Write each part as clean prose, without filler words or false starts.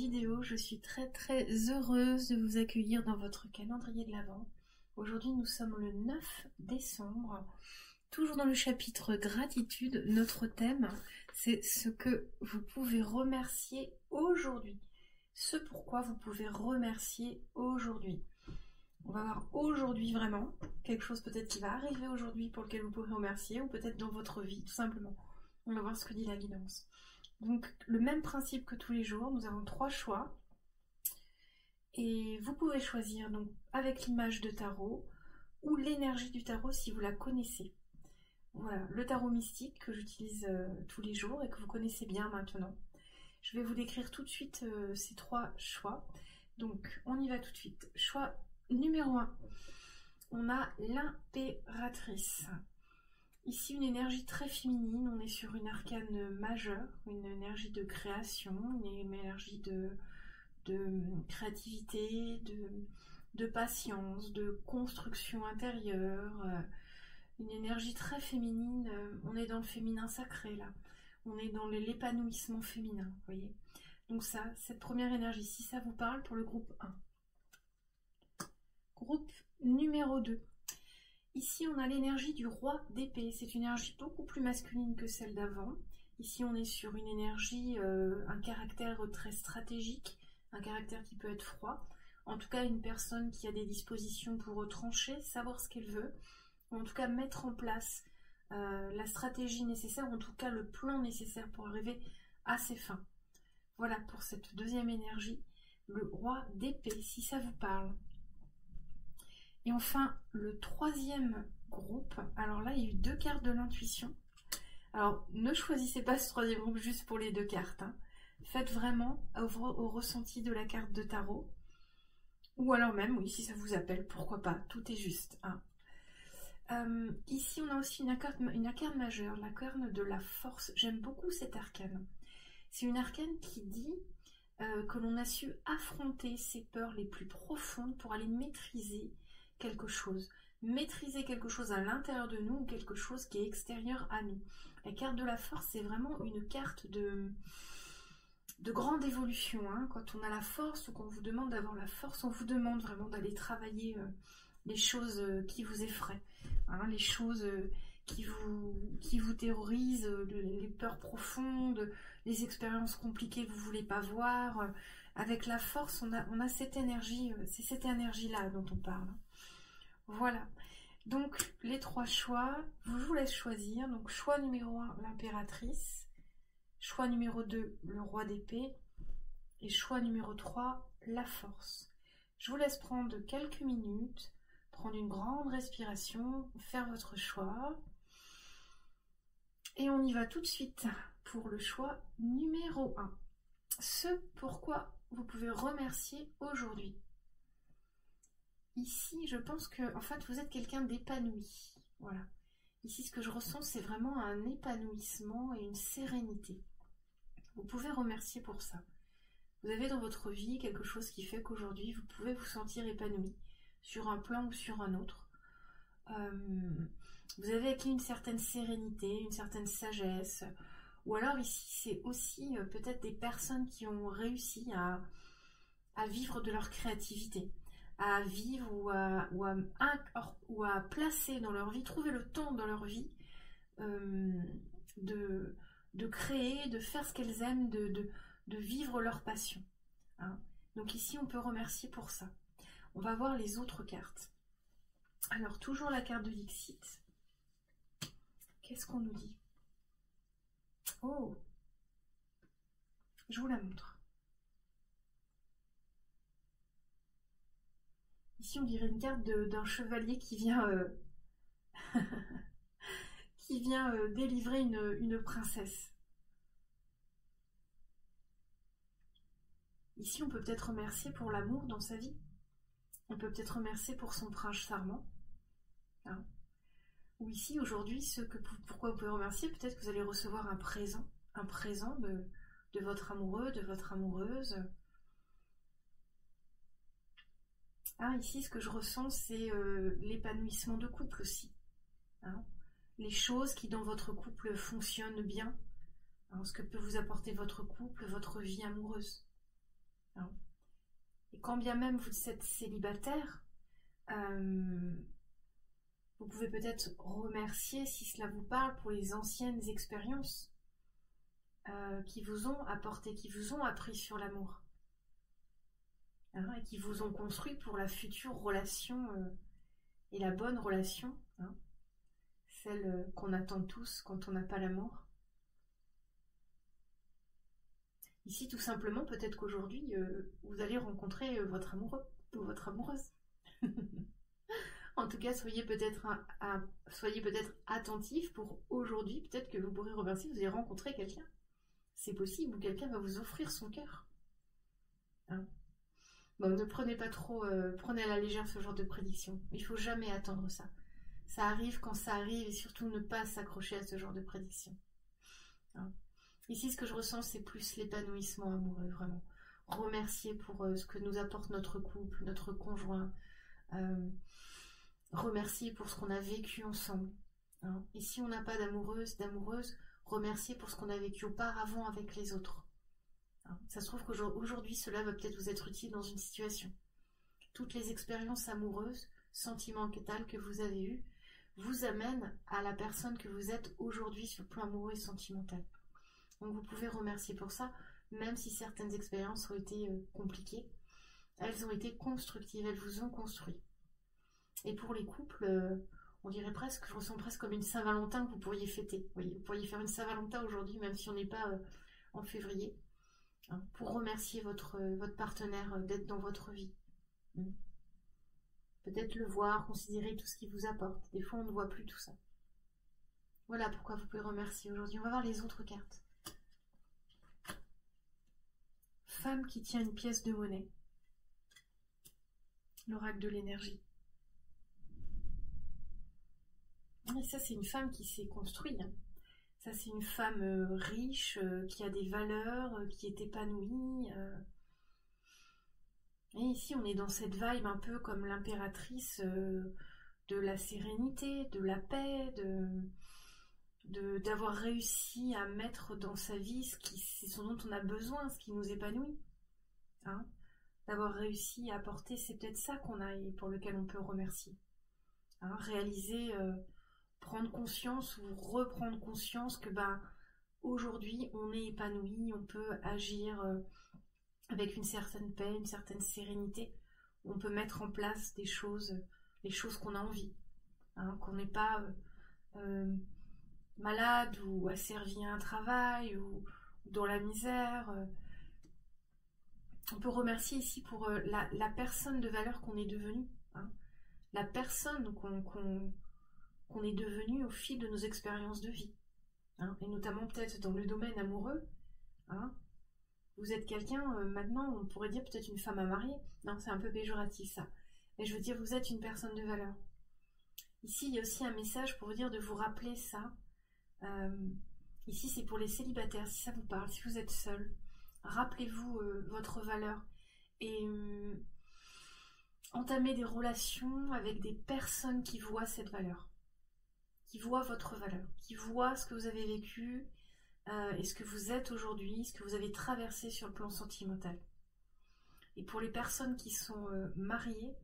vidéo. Je suis très heureuse de vous accueillir dans votre calendrier de l'Avent. Aujourd'hui nous sommes le 9 décembre, toujours dans le chapitre gratitude. Notre thème c'est ce que vous pouvez remercier aujourd'hui, ce pourquoi vous pouvez remercier aujourd'hui. On va voir aujourd'hui vraiment quelque chose peut-être qui va arriver aujourd'hui pour lequel vous pourrez remercier, ou peut-être dans votre vie tout simplement. On va voir ce que dit la guidance. Donc le même principe que tous les jours, nous avons 3 choix et vous pouvez choisir donc avec l'image de tarot ou l'énergie du tarot si vous la connaissez. Voilà, le tarot mystique que j'utilise tous les jours et que vous connaissez bien maintenant. Je vais vous décrire tout de suite ces 3 choix. Donc on y va tout de suite. Choix numéro 1, on a l'impératrice. Ici, une énergie très féminine, on est sur une arcane majeure, une énergie de création, une énergie de créativité, de patience, de construction intérieure, une énergie très féminine. On est dans le féminin sacré là, on est dans l'épanouissement féminin, vous voyez. Donc ça, cette première énergie, si ça vous parle, pour le groupe 1. Groupe numéro 2. Ici, on a l'énergie du roi d'épée. C'est une énergie beaucoup plus masculine que celle d'avant. Ici, on est sur une énergie, un caractère très stratégique, un caractère qui peut être froid. En tout cas, une personne qui a des dispositions pour trancher, savoir ce qu'elle veut, ou en tout cas mettre en place la stratégie nécessaire, ou en tout cas le plan nécessaire pour arriver à ses fins. Voilà pour cette deuxième énergie, le roi d'épée, si ça vous parle. Et enfin, le troisième groupe, alors là, il y a eu 2 cartes de l'intuition. Alors, ne choisissez pas ce troisième groupe juste pour les 2 cartes. Hein. Faites vraiment au ressenti de la carte de tarot. Ou alors même, oui, si ça vous appelle, pourquoi pas, tout est juste. Hein. Ici, on a aussi une arcane majeure, l'arcane de la force. J'aime beaucoup cette arcane. C'est une arcane qui dit que l'on a su affronter ses peurs les plus profondes pour aller maîtriser quelque chose à l'intérieur de nous, ou quelque chose qui est extérieur à nous. La carte de la force, c'est vraiment une carte de grande évolution. Hein. Quand on a la force, ou qu'on vous demande d'avoir la force, on vous demande vraiment d'aller travailler les choses qui vous effraient, hein, les choses qui vous terrorisent, les peurs profondes, les expériences compliquées que vous ne voulez pas voir. Avec la force, on a cette énergie, c'est cette énergie-là dont on parle. Voilà, donc les 3 choix, je vous laisse choisir. Donc choix numéro 1, l'impératrice. Choix numéro 2, le roi d'épée. Et choix numéro 3, la force. Je vous laisse prendre quelques minutes, prendre une grande respiration, faire votre choix. Et on y va tout de suite pour le choix numéro 1. Ce pourquoi vous pouvez remercier aujourd'hui. Ici, je pense que en fait, vous êtes quelqu'un d'épanoui. Voilà. Ici, ce que je ressens, c'est vraiment un épanouissement et une sérénité. Vous pouvez remercier pour ça. Vous avez dans votre vie quelque chose qui fait qu'aujourd'hui, vous pouvez vous sentir épanoui, sur un plan ou sur un autre. Vous avez acquis une certaine sérénité, une certaine sagesse. Ou alors ici, c'est aussi peut-être des personnes qui ont réussi à vivre de leur créativité, à vivre ou à placer dans leur vie, trouver le temps dans leur vie de créer, de faire ce qu'elles aiment, de vivre leur passion. Hein. Donc ici, on peut remercier pour ça. On va voir les autres cartes. Alors, toujours la carte de Dixit. Qu'est-ce qu'on nous dit? Oh, je vous la montre. Ici, on dirait une carte d'un chevalier qui vient, délivrer une princesse. Ici, on peut peut-être remercier pour l'amour dans sa vie. On peut peut-être remercier pour son prince charmant. Hein. Ou ici, aujourd'hui, pourquoi vous pouvez remercier, peut-être que vous allez recevoir un présent de votre amoureux, de votre amoureuse. Ah, ici, ce que je ressens, c'est l'épanouissement de couple aussi. Hein. Les choses qui, dans votre couple, fonctionnent bien. Hein, ce que peut vous apporter votre couple, votre vie amoureuse. quand bien même vous êtes célibataire, vous pouvez peut-être remercier, si cela vous parle, pour les anciennes expériences qui vous ont apporté, qui vous ont appris sur l'amour. Hein, et qui vous ont construit pour la future relation et la bonne relation, hein, celle qu'on attend tous quand on n'a pas l'amour. Ici, tout simplement, peut-être qu'aujourd'hui, vous allez rencontrer votre amoureux ou votre amoureuse. En tout cas, soyez peut-être attentif pour aujourd'hui. Peut-être que vous pourrez remercier, vous allez rencontrer quelqu'un. C'est possible, ou quelqu'un va vous offrir son cœur. Hein. Bon, ne prenez pas trop, prenez à la légère ce genre de prédiction. Il ne faut jamais attendre ça. Ça arrive quand ça arrive et surtout ne pas s'accrocher à ce genre de prédiction. Hein. Ici, ce que je ressens, c'est plus l'épanouissement amoureux, vraiment. Remercier pour ce que nous apporte notre couple, notre conjoint. Remercier pour ce qu'on a vécu ensemble. Hein. Et si on n'a pas d'amoureuse, remercier pour ce qu'on a vécu auparavant avec les autres. Hein. Ça se trouve qu'aujourd'hui, cela va peut-être vous être utile dans une situation. Toutes les expériences amoureuses, sentimentales que vous avez eues, vous amènent à la personne que vous êtes aujourd'hui sur le plan amoureux et sentimental. Donc vous pouvez remercier pour ça, même si certaines expériences ont été compliquées. Elles ont été constructives, elles vous ont construit. Et pour les couples, on dirait presque, je ressens presque comme une Saint-Valentin que vous pourriez fêter. Vous voyez, vous pourriez faire une Saint-Valentin aujourd'hui, même si on n'est pas en février, hein, pour remercier votre partenaire d'être dans votre vie. Peut-être le voir, considérer tout ce qu'il vous apporte. Des fois, on ne voit plus tout ça. Voilà pourquoi vous pouvez remercier aujourd'hui. On va voir les autres cartes. Femme qui tient une pièce de monnaie. L'oracle de l'énergie. Et ça, c'est une femme qui s'est construite. Ça, c'est une femme riche, qui a des valeurs, qui est épanouie. Et ici, on est dans cette vibe un peu comme l'impératrice de la sérénité, de la paix, d'avoir réussi à mettre dans sa vie ce dont on a besoin, ce qui nous épanouit. Hein, d'avoir réussi à apporter, c'est peut-être ça qu'on a et pour lequel on peut remercier. Hein, réaliser, prendre conscience ou reprendre conscience que aujourd'hui on est épanoui, on peut agir avec une certaine paix, une certaine sérénité. On peut mettre en place des choses, les choses qu'on a envie. Hein, qu'on n'est pas malade ou asservi à un travail ou dans la misère. On peut remercier ici pour la personne de valeur qu'on est devenue. Hein, la personne qu'on est devenu au fil de nos expériences de vie. Hein, et notamment peut-être dans le domaine amoureux. Hein, vous êtes quelqu'un, maintenant on pourrait dire peut-être une femme à marier. Non, c'est un peu péjoratif ça. Mais je veux dire, vous êtes une personne de valeur. Ici, il y a aussi un message pour vous dire de vous rappeler ça. Ici, c'est pour les célibataires, si ça vous parle, si vous êtes seul. Rappelez-vous votre valeur. Et entamez des relations avec des personnes qui voient cette valeur. Qui voient votre valeur, qui voient ce que vous avez vécu et ce que vous êtes aujourd'hui, ce que vous avez traversé sur le plan sentimental. Et pour les personnes qui sont mariées,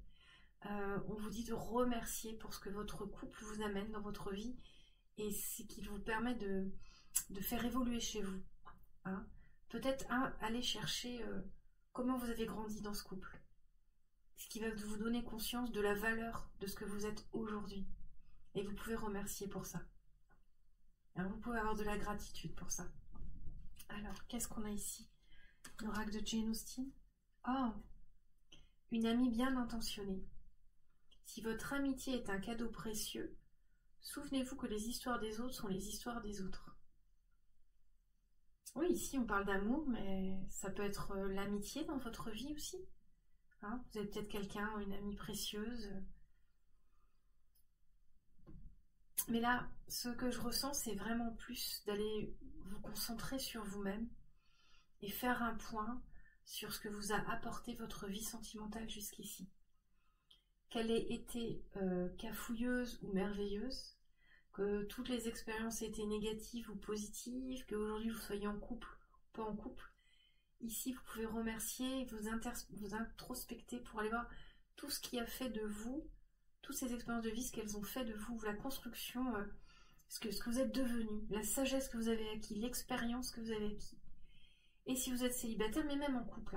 on vous dit de remercier pour ce que votre couple vous amène dans votre vie et ce qui vous permet de faire évoluer chez vous. Hein. Peut-être aller chercher comment vous avez grandi dans ce couple. Ce qui va vous donner conscience de la valeur de ce que vous êtes aujourd'hui. Et vous pouvez remercier pour ça. Alors vous pouvez avoir de la gratitude pour ça. Alors, qu'est-ce qu'on a ici? L'oracle de Jane Austen. Oh, une amie bien intentionnée. Si votre amitié est un cadeau précieux, souvenez-vous que les histoires des autres sont les histoires des autres. Oui, ici on parle d'amour, mais ça peut être l'amitié dans votre vie aussi. Hein, vous avez peut-être quelqu'un, une amie précieuse. Mais là, ce que je ressens, c'est vraiment plus d'aller vous concentrer sur vous-même et faire un point sur ce que vous a apporté votre vie sentimentale jusqu'ici. Qu'elle ait été cafouilleuse ou merveilleuse, que toutes les expériences aient été négatives ou positives, qu'aujourd'hui vous soyez en couple ou pas en couple. Ici, vous pouvez remercier, vous introspecter pour aller voir tout ce qui a fait de vous, toutes ces expériences de vie, ce qu'elles ont fait de vous, la construction, ce que vous êtes devenu, la sagesse que vous avez acquis, l'expérience que vous avez acquis. Et si vous êtes célibataire, mais même en couple,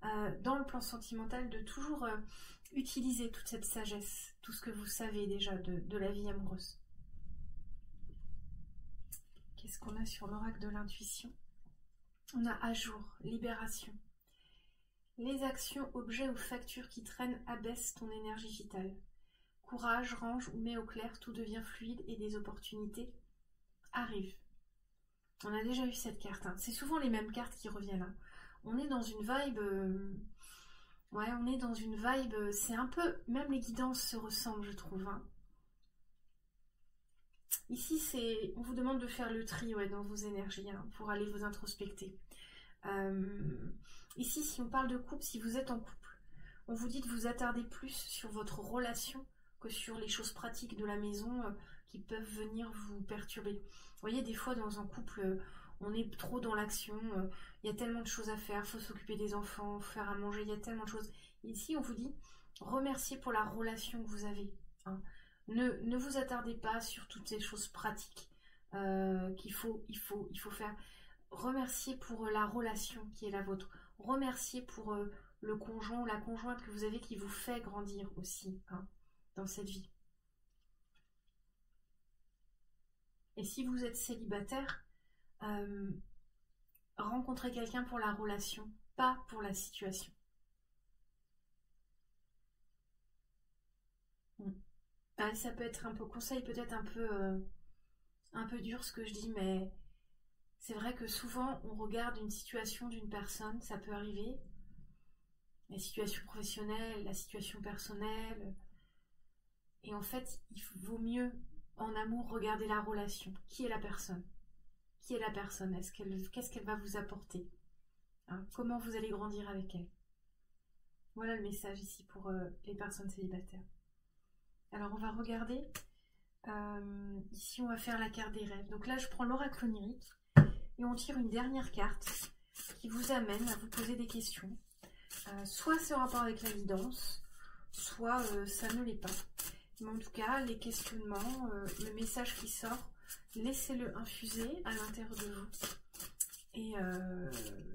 hein, dans le plan sentimental, de toujours utiliser toute cette sagesse, tout ce que vous savez déjà de la vie amoureuse. Qu'est-ce qu'on a sur l'oracle de l'intuition? On a à jour, libération. Les actions, objets ou factures qui traînent abaissent ton énergie vitale. Courage, range ou mets au clair, tout devient fluide et des opportunités arrivent. On a déjà eu cette carte, hein. C'est souvent les mêmes cartes qui reviennent. Hein. On est dans une vibe... ouais, on est dans une vibe... C'est un peu... Même les guidances se ressemblent, je trouve. Hein. Ici, on vous demande de faire le tri dans vos énergies, hein, pour aller vous introspecter. Ici, si on parle de couple, si vous êtes en couple, on vous dit de vous attarder plus sur votre relation que sur les choses pratiques de la maison qui peuvent venir vous perturber. Vous voyez, des fois dans un couple, on est trop dans l'action, il y a tellement de choses à faire, il faut s'occuper des enfants, faire à manger, il y a tellement de choses. Ici, on vous dit, remerciez pour la relation que vous avez. Hein. Ne vous attardez pas sur toutes ces choses pratiques qu'il faut faire. Remerciez pour la relation qui est la vôtre. Remerciez pour le conjoint ou la conjointe que vous avez qui vous fait grandir aussi, hein, dans cette vie. Et si vous êtes célibataire, rencontrez quelqu'un pour la relation, pas pour la situation. Ça peut être un peu conseil, peut-être un peu dur ce que je dis, mais c'est vrai que souvent on regarde une situation d'une personne, ça peut arriver, la situation professionnelle, la situation personnelle, et en fait il vaut mieux en amour regarder la relation. Qui est la personne? Qui est la personne? Qu'est-ce qu'elle va vous apporter? Hein, comment vous allez grandir avec elle? Voilà le message ici pour les personnes célibataires. Alors on va regarder, ici on va faire la carte des rêves. Donc là je prends l'oracle onirique et on tire une dernière carte qui vous amène à vous poser des questions. Soit c'est en rapport avec la guidance, soit ça ne l'est pas. Mais en tout cas, les questionnements, le message qui sort, laissez-le infuser à l'intérieur de vous. Et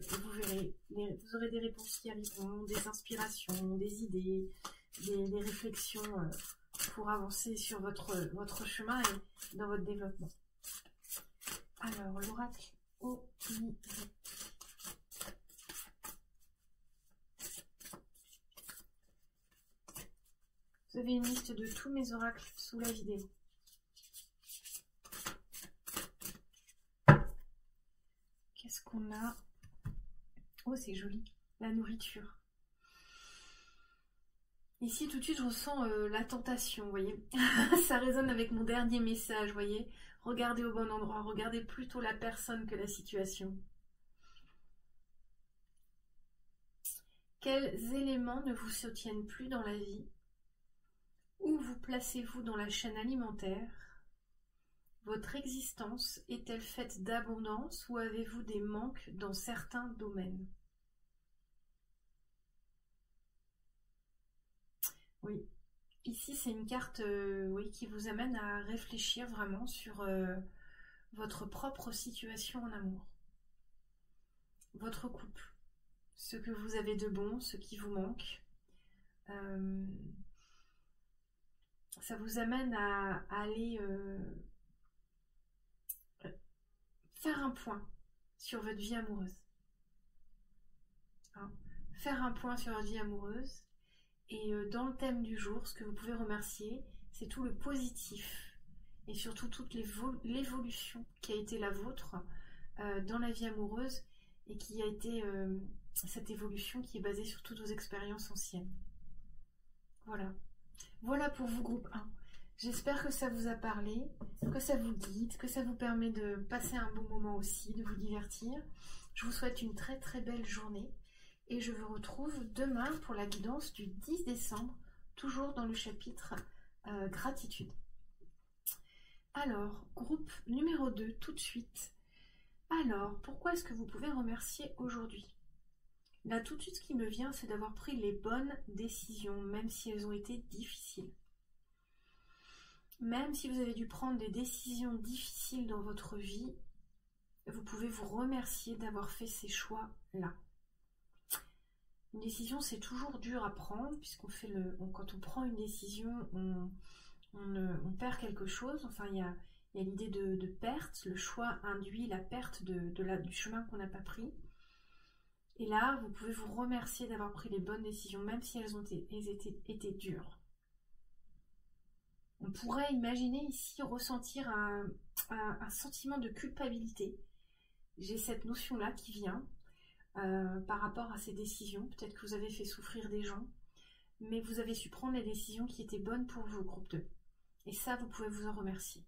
vous verrez, vous aurez des réponses qui arriveront, des inspirations, des idées, des réflexions pour avancer sur votre chemin et dans votre développement. Alors, l'oracle onirique. Vous avez une liste de tous mes oracles sous la vidéo. Qu'est-ce qu'on a? Oh, c'est joli. La nourriture. Ici, tout de suite, je ressens la tentation, vous voyez. Ça résonne avec mon dernier message, vous voyez. Regardez au bon endroit, regardez plutôt la personne que la situation. Quels éléments ne vous soutiennent plus dans la vie? Où vous placez-vous dans la chaîne alimentaire? Votre existence est-elle faite d'abondance ou avez-vous des manques dans certains domaines? Oui, ici c'est une carte oui, qui vous amène à réfléchir vraiment sur votre propre situation en amour. Votre couple, ce que vous avez de bon, ce qui vous manque. Ça vous amène à aller faire un point sur votre vie amoureuse. Hein, faire un point sur votre vie amoureuse. Et dans le thème du jour, ce que vous pouvez remercier, c'est tout le positif et surtout toute l'évolution qui a été la vôtre dans la vie amoureuse et qui a été cette évolution qui est basée sur toutes vos expériences anciennes. Voilà. Voilà pour vous, groupe 1. J'espère que ça vous a parlé, que ça vous guide, que ça vous permet de passer un bon moment aussi, de vous divertir. Je vous souhaite une très très belle journée. Et je vous retrouve demain pour la guidance du 10 décembre, toujours dans le chapitre gratitude. Alors, groupe numéro 2, tout de suite. Alors, pourquoi est-ce que vous pouvez remercier aujourd'hui? Là, tout de suite, ce qui me vient, c'est d'avoir pris les bonnes décisions, même si elles ont été difficiles. Même si vous avez dû prendre des décisions difficiles dans votre vie, vous pouvez vous remercier d'avoir fait ces choix-là. Une décision, c'est toujours dur à prendre, quand on prend une décision, on perd quelque chose. Enfin, il y a l'idée de perte. Le choix induit la perte du chemin qu'on n'a pas pris. Et là, vous pouvez vous remercier d'avoir pris les bonnes décisions, même si elles ont été dures. On pourrait imaginer ici ressentir un sentiment de culpabilité. J'ai cette notion-là qui vient par rapport à ces décisions. Peut-être que vous avez fait souffrir des gens, mais vous avez su prendre les décisions qui étaient bonnes pour vous, groupe 2. Et ça, vous pouvez vous en remercier.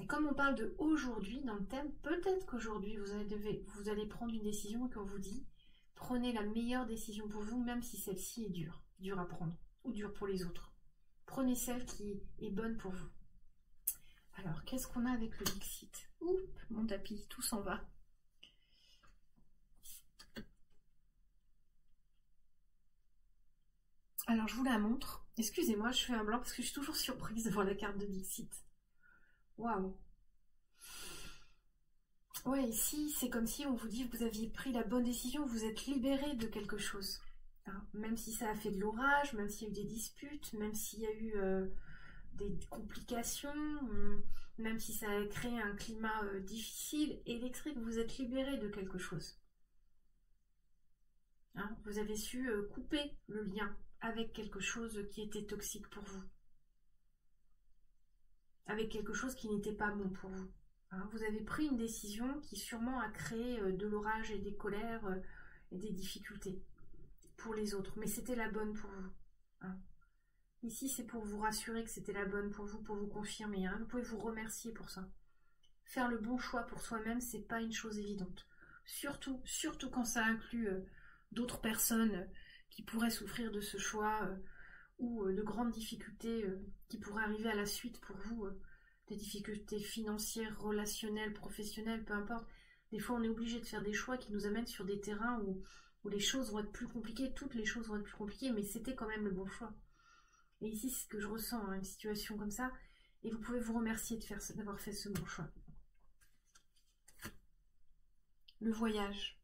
Et comme on parle de aujourd'hui dans le thème, peut-être qu'aujourd'hui vous allez prendre une décision et qu'on vous dit prenez la meilleure décision pour vous, même si celle-ci est dure à prendre ou dure pour les autres. Prenez celle qui est bonne pour vous. Alors, qu'est-ce qu'on a avec le Dixit? Oups, mon tapis, tout s'en va. Alors, je vous la montre. Excusez-moi, je fais un blanc parce que je suis toujours surprise devant la carte de Dixit. Waouh! Ouais, ici, c'est comme si on vous dit que vous aviez pris la bonne décision, vous êtes libéré de quelque chose. Hein, même si ça a fait de l'orage, même s'il y a eu des disputes, même s'il y a eu des complications, même si ça a créé un climat difficile, électrique, vous êtes libéré de quelque chose. Hein, vous avez su couper le lien avec quelque chose qui était toxique pour vous. Avec quelque chose qui n'était pas bon pour vous. Hein, vous avez pris une décision qui sûrement a créé de l'orage et des colères et des difficultés pour les autres. Mais c'était la bonne pour vous. Hein. Ici, c'est pour vous rassurer que c'était la bonne pour vous confirmer. Hein. Vous pouvez vous remercier pour ça. Faire le bon choix pour soi-même, c'est pas une chose évidente. Surtout quand ça inclut d'autres personnes qui pourraient souffrir de ce choix ou de grandes difficultés qui pourraient arriver à la suite pour vous, des difficultés financières, relationnelles, professionnelles, peu importe. Des fois, on est obligé de faire des choix qui nous amènent sur des terrains où les choses vont être plus compliquées, toutes les choses vont être plus compliquées, mais c'était quand même le bon choix. Et ici, c'est ce que je ressens, hein, une situation comme ça, et vous pouvez vous remercier d'avoir fait ce bon choix. Le voyage.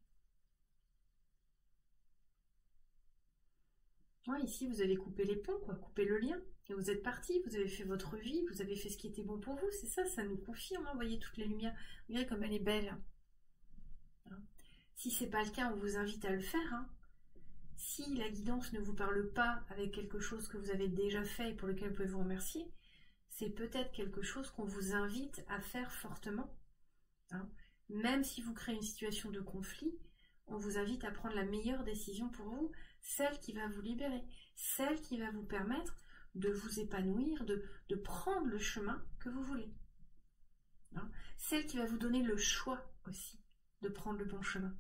Ouais, ici, vous avez coupé les ponts, quoi, coupé le lien. Et vous êtes parti, vous avez fait votre vie, vous avez fait ce qui était bon pour vous. C'est ça, ça nous confirme. Hein, vous voyez toutes les lumières. Regardez comme elle est belle. Hein. Si c'est pas le cas, on vous invite à le faire. Hein. Si la guidance ne vous parle pas avec quelque chose que vous avez déjà fait et pour lequel vous pouvez vous remercier, c'est peut-être quelque chose qu'on vous invite à faire fortement. Hein. Même si vous créez une situation de conflit, on vous invite à prendre la meilleure décision pour vous, celle qui va vous libérer, celle qui va vous permettre de vous épanouir, de prendre le chemin que vous voulez. Hein, celle qui va vous donner le choix aussi de prendre le bon chemin.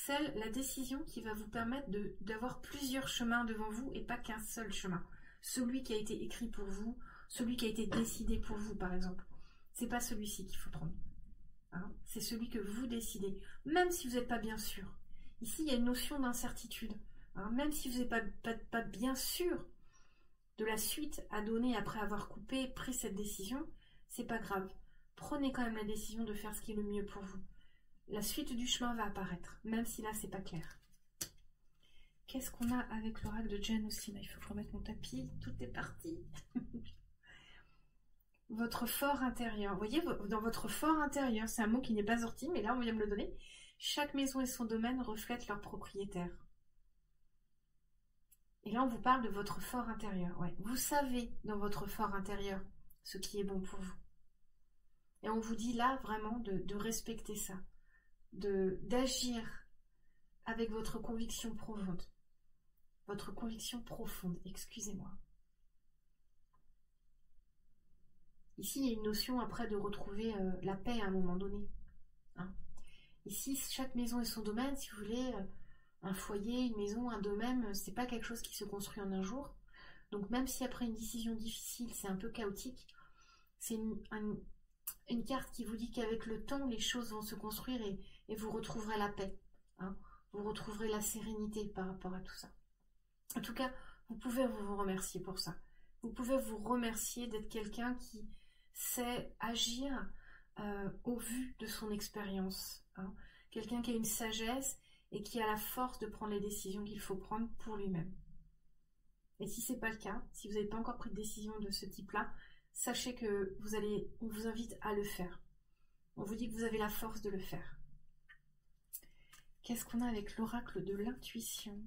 La décision qui va vous permettre d'avoir plusieurs chemins devant vous et pas qu'un seul chemin. Celui qui a été écrit pour vous, celui qui a été décidé pour vous par exemple. C'est pas celui-ci qu'il faut prendre. Hein, c'est celui que vous décidez, même si vous n'êtes pas bien sûr. Ici, il y a une notion d'incertitude. Hein, même si vous n'êtes pas bien sûr de la suite à donner après avoir pris cette décision, c'est pas grave. Prenez quand même la décision de faire ce qui est le mieux pour vous. La suite du chemin va apparaître, même si là, c'est pas clair. Qu'est-ce qu'on a avec l'oracle de Jane aussi? Il faut que je remette mon tapis, tout est parti. Votre fort intérieur. Vous voyez, dans votre fort intérieur, c'est un mot qui n'est pas sorti, mais là, on vient me le donner. Chaque maison et son domaine reflètent leur propriétaire. Et là, on vous parle de votre fort intérieur. Ouais. Vous savez, dans votre fort intérieur, ce qui est bon pour vous. Et on vous dit là, vraiment, de respecter ça. D'agir avec votre conviction profonde. Votre conviction profonde, excusez-moi. Ici, il y a une notion après de retrouver la paix à un moment donné. Hein. Ici, chaque maison et son domaine, si vous voulez, un foyer, une maison, un domaine, c'est pas quelque chose qui se construit en un jour. Donc même si après une décision difficile, c'est un peu chaotique, c'est une carte qui vous dit qu'avec le temps, les choses vont se construire et vous retrouverez la paix. hein. Vous retrouverez la sérénité par rapport à tout ça. En tout cas, vous pouvez vous remercier pour ça. Vous pouvez vous remercier d'être quelqu'un qui sait agir au vu de son expérience, hein. Quelqu'un qui a une sagesse et qui a la force de prendre les décisions qu'il faut prendre pour lui-même. Et si ce n'est pas le cas, si vous n'avez pas encore pris de décision de ce type-là, sachez que on vous invite à le faire. On vous dit que vous avez la force de le faire. Qu'est-ce qu'on a avec l'oracle de l'intuition?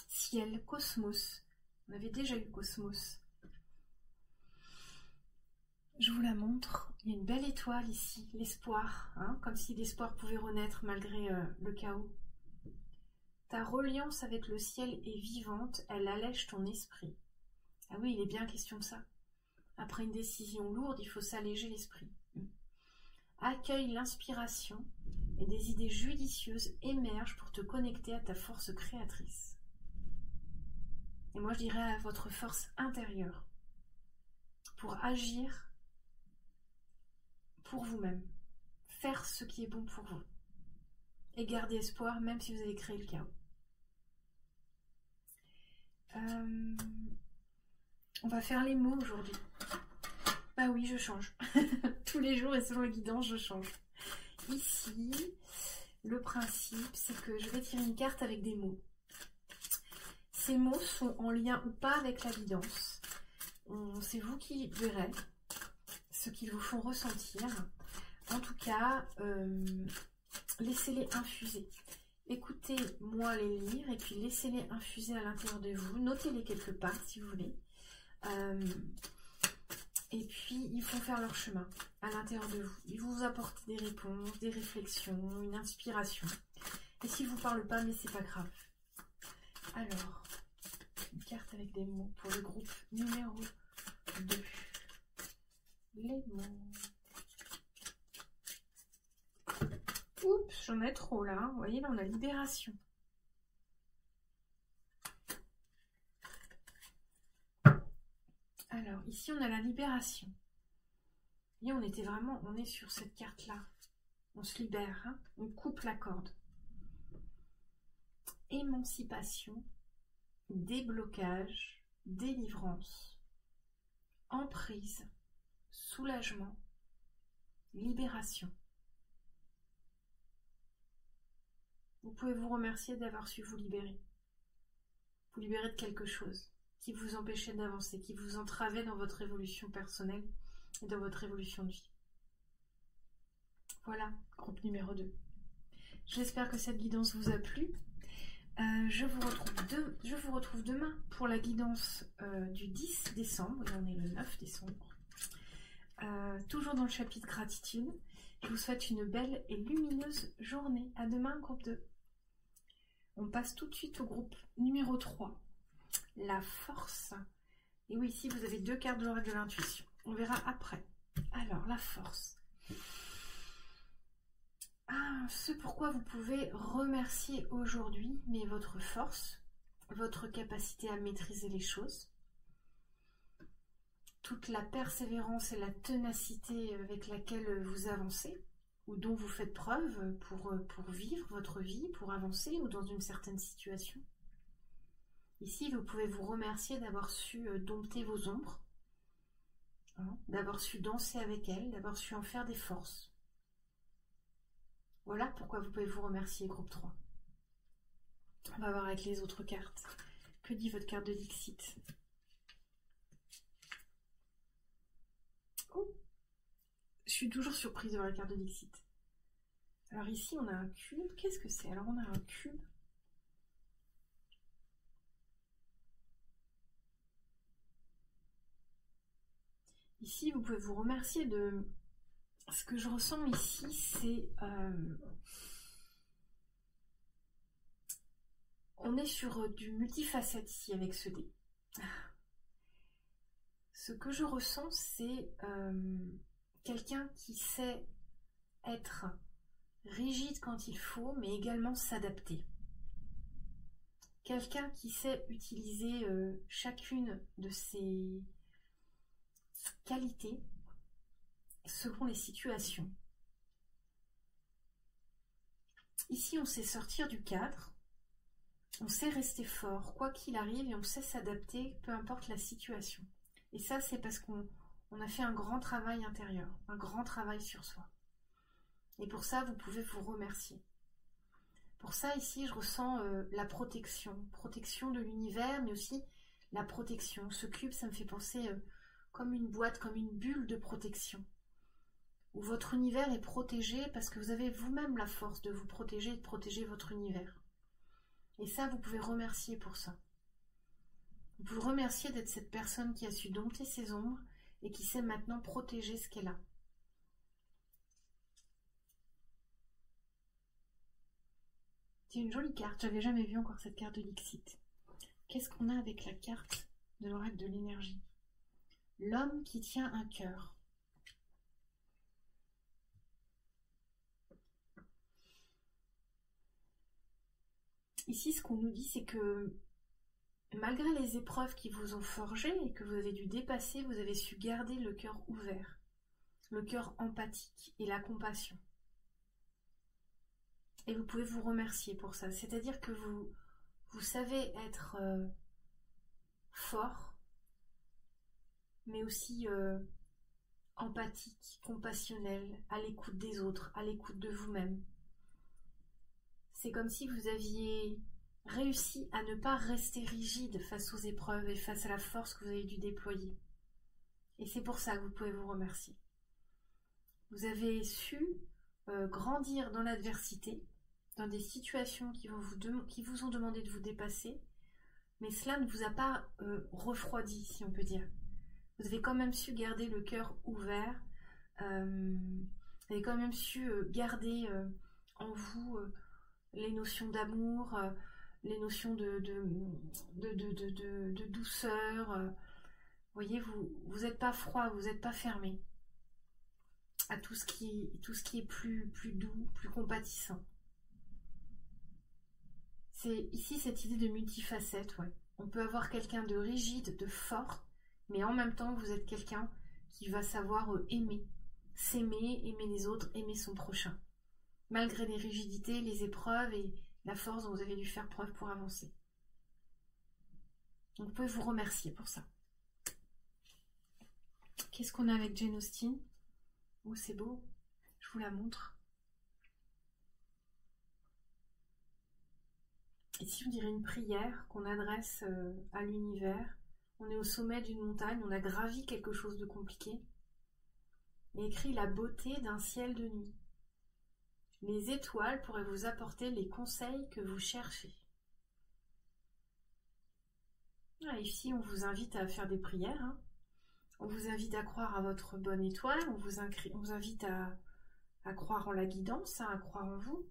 Ciel, cosmos. On avait déjà eu cosmos. Je vous la montre. Il y a une belle étoile ici, l'espoir, hein, comme si l'espoir pouvait renaître malgré le chaos. Ta reliance avec le ciel est vivante, elle allège ton esprit. Ah oui, il est bien question de ça. Après une décision lourde, il faut s'alléger l'esprit. Accueille l'inspiration et des idées judicieuses émergent pour te connecter à ta force créatrice. Et moi, je dirais à votre force intérieure pour agir pour vous-même, faire ce qui est bon pour vous et garder espoir même si vous avez créé le chaos. On va faire les mots aujourd'hui. Bah oui, je change. Tous les jours et selon la guidance, je change. Ici, le principe, c'est que je vais tirer une carte avec des mots. Ces mots sont en lien ou pas avec la guidance. C'est vous qui verrez ce qu'ils vous font ressentir. En tout cas, laissez-les infuser. Écoutez-moi les lire et puis laissez-les infuser à l'intérieur de vous. Notez-les quelque part si vous voulez. Et puis, ils vont faire leur chemin à l'intérieur de vous. Ils vont vous apporter des réponses, des réflexions, une inspiration. Et s'ils ne vous parlent pas, mais c'est pas grave. Alors, une carte avec des mots pour le groupe numéro 2. Les mots. Oups, j'en ai trop là. Vous voyez, là, on a libération. Alors, ici, on a la libération. Et on est sur cette carte-là. On se libère, hein, on coupe la corde. Émancipation, déblocage, délivrance, emprise, soulagement, libération. Vous pouvez vous remercier d'avoir su vous libérer. Vous libérer de quelque chose qui vous empêchait d'avancer, qui vous entravait dans votre évolution personnelle et dans votre évolution de vie. Voilà, groupe numéro 2. J'espère que cette guidance vous a plu. Je vous retrouve demain pour la guidance du 10 décembre. Et on est le 9 décembre. Toujours dans le chapitre gratitude. Je vous souhaite une belle et lumineuse journée. À demain, groupe 2. On passe tout de suite au groupe numéro 3. La force. Et oui, ici, vous avez 2 cartes de l'oracle de l'intuition. On verra après. Alors, la force. Ce pourquoi vous pouvez remercier aujourd'hui, mais votre force, votre capacité à maîtriser les choses, toute la persévérance et la ténacité avec laquelle vous avancez, ou dont vous faites preuve pour vivre votre vie, pour avancer, ou dans une certaine situation. Ici, vous pouvez vous remercier d'avoir su dompter vos ombres, hein, d'avoir su danser avec elles, d'avoir su en faire des forces. Voilà pourquoi vous pouvez vous remercier, groupe 3. On va voir avec les autres cartes. Que dit votre carte de Dixit? Oh, je suis toujours surprise de voir la carte de Dixit. Alors ici, on a un cube. Qu'est-ce que c'est? Alors, on a un cube. Ici, vous pouvez vous remercier de... Ce que je ressens ici, c'est... On est sur du multifacette ici avec ce dé. Ce que je ressens, c'est quelqu'un qui sait être rigide quand il faut, mais également s'adapter. Quelqu'un qui sait utiliser chacune de ses qualités selon les situations. Ici, on sait sortir du cadre, on sait rester fort, quoi qu'il arrive, et on sait s'adapter, peu importe la situation. Et ça, c'est parce qu'on a fait un grand travail intérieur, un grand travail sur soi. Et pour ça, vous pouvez vous remercier. Pour ça, ici, je ressens la protection de l'univers, mais aussi la protection. Ce cube, ça me fait penser comme une boîte, comme une bulle de protection, où votre univers est protégé parce que vous avez vous-même la force de vous protéger et de protéger votre univers. Et ça, vous pouvez remercier pour ça. Vous pouvez remercier d'être cette personne qui a su dompter ses ombres et qui sait maintenant protéger ce qu'elle a. C'est une jolie carte, j'avais jamais vu encore cette carte de Dixit. Qu'est-ce qu'on a avec la carte de l'oracle de l'énergie? L'homme qui tient un cœur. Ici, ce qu'on nous dit, c'est que malgré les épreuves qui vous ont forgé et que vous avez dû dépasser, vous avez su garder le cœur ouvert, le cœur empathique et la compassion. Et vous pouvez vous remercier pour ça. C'est-à-dire que vous savez être fort, mais aussi empathique, compassionnel, à l'écoute des autres, à l'écoute de vous-même. C'est comme si vous aviez réussi à ne pas rester rigide face aux épreuves et face à la force que vous avez dû déployer. Et c'est pour ça que vous pouvez vous remercier. Vous avez su grandir dans l'adversité, dans des situations qui vous ont demandé de vous dépasser, mais cela ne vous a pas refroidi, si on peut dire. Vous avez quand même su garder le cœur ouvert, vous avez quand même su garder en vous les notions d'amour, les notions de douceur. Vous voyez, vous n'êtes pas froid, vous n'êtes pas fermé à tout ce qui est plus doux, plus compatissant. C'est ici cette idée de multifacette, ouais. On peut avoir quelqu'un de rigide, de fort, mais en même temps, vous êtes quelqu'un qui va savoir aimer, s'aimer, aimer les autres, aimer son prochain. Malgré les rigidités, les épreuves et la force dont vous avez dû faire preuve pour avancer. Donc vous pouvez vous remercier pour ça. Qu'est-ce qu'on a avec Jane Austen? Oh, c'est beau, je vous la montre. Ici, on dirait une prière qu'on adresse à l'univers. On est au sommet d'une montagne, on a gravi quelque chose de compliqué. Et écrit la beauté d'un ciel de nuit. Les étoiles pourraient vous apporter les conseils que vous cherchez. Ah, ici, on vous invite à faire des prières. Hein. On vous invite à croire à votre bonne étoile. On vous invite à croire en la guidance, hein, à croire en vous.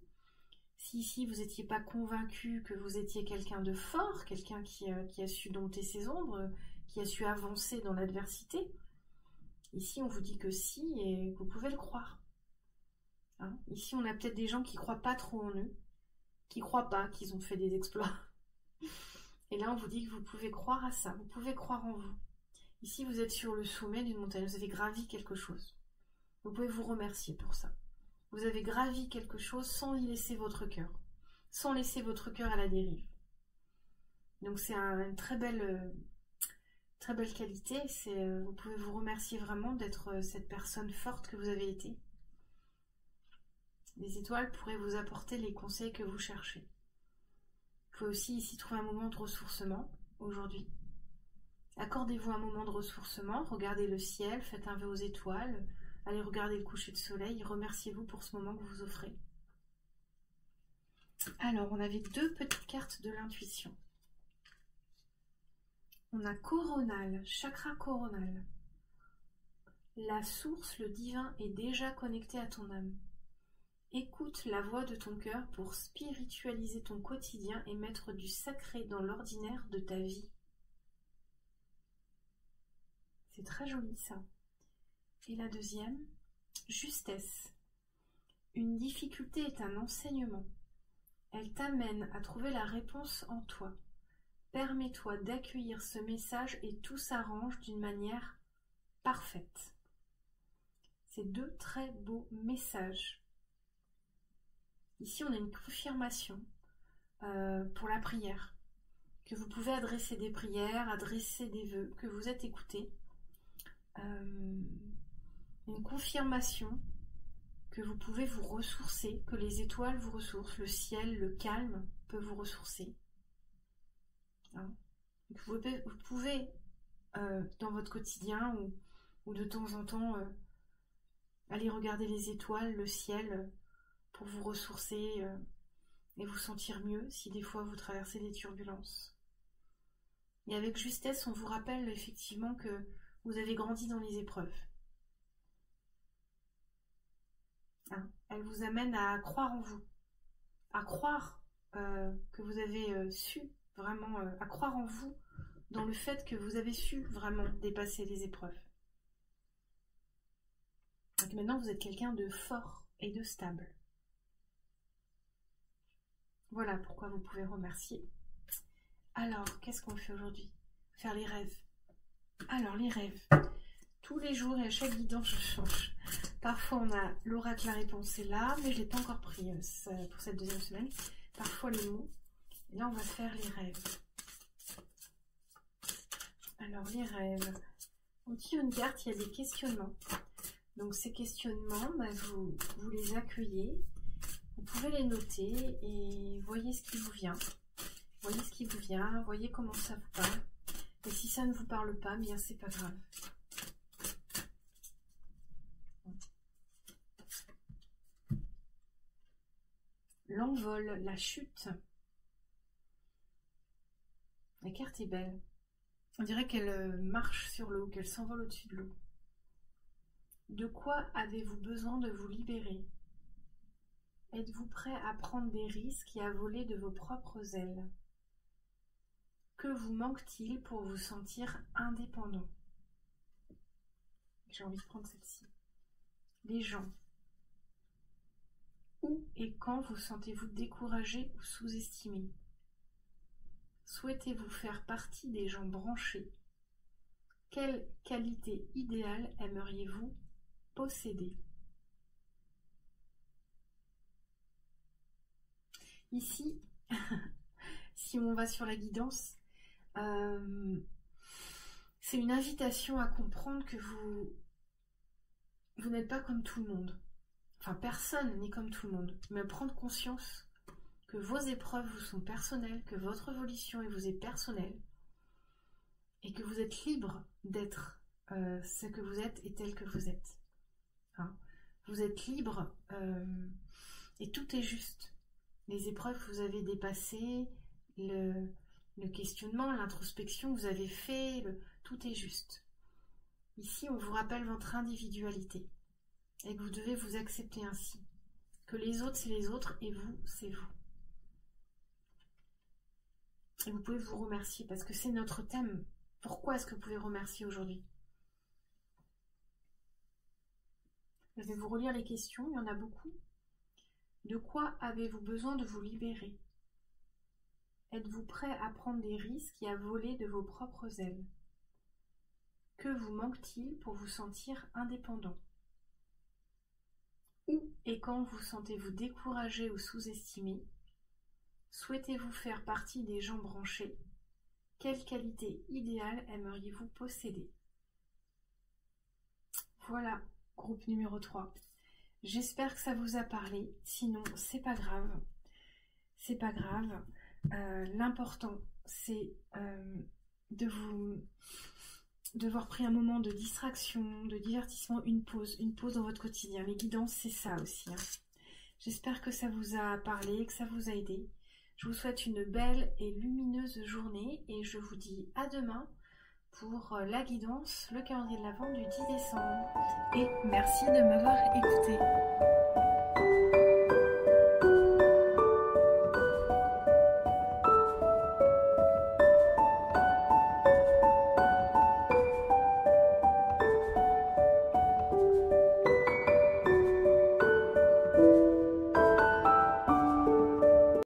Si ici, vous n'étiez pas convaincu que vous étiez quelqu'un de fort, quelqu'un qui a su dompter ses ombres, qui a su avancer dans l'adversité, ici, on vous dit que si, et vous pouvez le croire. Hein, ici, on a peut-être des gens qui ne croient pas trop en eux, qui ne croient pas qu'ils ont fait des exploits. Et là, on vous dit que vous pouvez croire à ça, vous pouvez croire en vous. Ici, vous êtes sur le sommet d'une montagne, vous avez gravi quelque chose. Vous pouvez vous remercier pour ça. Vous avez gravi quelque chose sans y laisser votre cœur, sans laisser votre cœur à la dérive. Donc c'est une très belle qualité. Vous pouvez vous remercier vraiment d'être cette personne forte que vous avez été. Les étoiles pourraient vous apporter les conseils que vous cherchez. Vous pouvez aussi ici trouver un moment de ressourcement aujourd'hui. Accordez-vous un moment de ressourcement, regardez le ciel, faites un vœu aux étoiles, allez regarder le coucher de soleil, remerciez-vous pour ce moment que vous offrez. Alors, on avait deux petites cartes de l'intuition. On a coronal, chakra coronal. La source, le divin, est déjà connecté à ton âme. Écoute la voix de ton cœur pour spiritualiser ton quotidien et mettre du sacré dans l'ordinaire de ta vie. C'est très joli ça. Et la deuxième, justesse. Une difficulté est un enseignement. Elle t'amène à trouver la réponse en toi. Permets-toi d'accueillir ce message et tout s'arrange d'une manière parfaite. C'est deux très beaux messages. Ici, on a une confirmation pour la prière, que vous pouvez adresser des prières, adresser des vœux, que vous êtes écouté. Une confirmation que vous pouvez vous ressourcer, que les étoiles vous ressourcent, le ciel, le calme peut vous ressourcer. Hein. Vous pouvez dans votre quotidien ou de temps en temps aller regarder les étoiles, le ciel, pour vous ressourcer et vous sentir mieux si des fois vous traversez des turbulences. Et avec justesse, on vous rappelle effectivement que vous avez grandi dans les épreuves. Hein. Elle vous amène à croire en vous, à croire que vous avez su vraiment, à croire en vous dans le fait que vous avez su vraiment dépasser les épreuves. Donc maintenant, vous êtes quelqu'un de fort et de stable. Voilà pourquoi vous pouvez remercier. Alors, qu'est-ce qu'on fait aujourd'hui? Faire les rêves. Alors, les rêves. Tous les jours et à chaque guidance, je change. Parfois, on a l'oracle, la réponse est là, mais je ne l'ai pas encore pris pour cette deuxième semaine. Parfois, les mots. Et là, on va faire les rêves. Alors, les rêves. On tire une carte, il y a des questionnements. Donc, ces questionnements, vous les accueillez. Vous pouvez les noter et voyez ce qui vous vient. Voyez ce qui vous vient, voyez comment ça vous parle. Et si ça ne vous parle pas, bien c'est pas grave. L'envol, la chute. La carte est belle. On dirait qu'elle marche sur l'eau, qu'elle s'envole au-dessus de l'eau. De quoi avez-vous besoin de vous libérer? Êtes-vous prêt à prendre des risques et à voler de vos propres ailes? Que vous manque-t-il pour vous sentir indépendant? J'ai envie de prendre celle-ci. Les gens. Où et quand vous sentez-vous découragé ou sous-estimé? Souhaitez-vous faire partie des gens branchés? Quelle qualité idéale aimeriez-vous posséder? Ici, si on va sur la guidance, c'est une invitation à comprendre que vous n'êtes pas comme tout le monde. Enfin, personne n'est comme tout le monde. Mais prendre conscience que vos épreuves vous sont personnelles, que votre évolution vous est personnelle, et que vous êtes libre d'être ce que vous êtes et tel que vous êtes. Hein? Vous êtes libre et tout est juste. Les épreuves que vous avez dépassées, le questionnement, l'introspection que vous avez fait, tout est juste. Ici, on vous rappelle votre individualité et que vous devez vous accepter ainsi. Que les autres, c'est les autres et vous, c'est vous. Et vous pouvez vous remercier parce que c'est notre thème. Pourquoi est-ce que vous pouvez remercier aujourd'hui? Je vais vous relire les questions, il y en a beaucoup. De quoi avez-vous besoin de vous libérer? Êtes-vous prêt à prendre des risques et à voler de vos propres ailes? Que vous manque-t-il pour vous sentir indépendant? Où et quand vous sentez-vous découragé ou sous-estimé? Souhaitez-vous faire partie des gens branchés? Quelle qualité idéale aimeriez-vous posséder? Voilà, groupe numéro 3. J'espère que ça vous a parlé. Sinon, c'est pas grave. C'est pas grave. L'important, c'est d'avoir pris un moment de distraction, de divertissement, une pause dans votre quotidien. Les guidances, c'est ça aussi. Hein. J'espère que ça vous a parlé, que ça vous a aidé. Je vous souhaite une belle et lumineuse journée et je vous dis à demain pour la guidance, le calendrier de l'Avent du 10 décembre. Et merci de m'avoir écouté.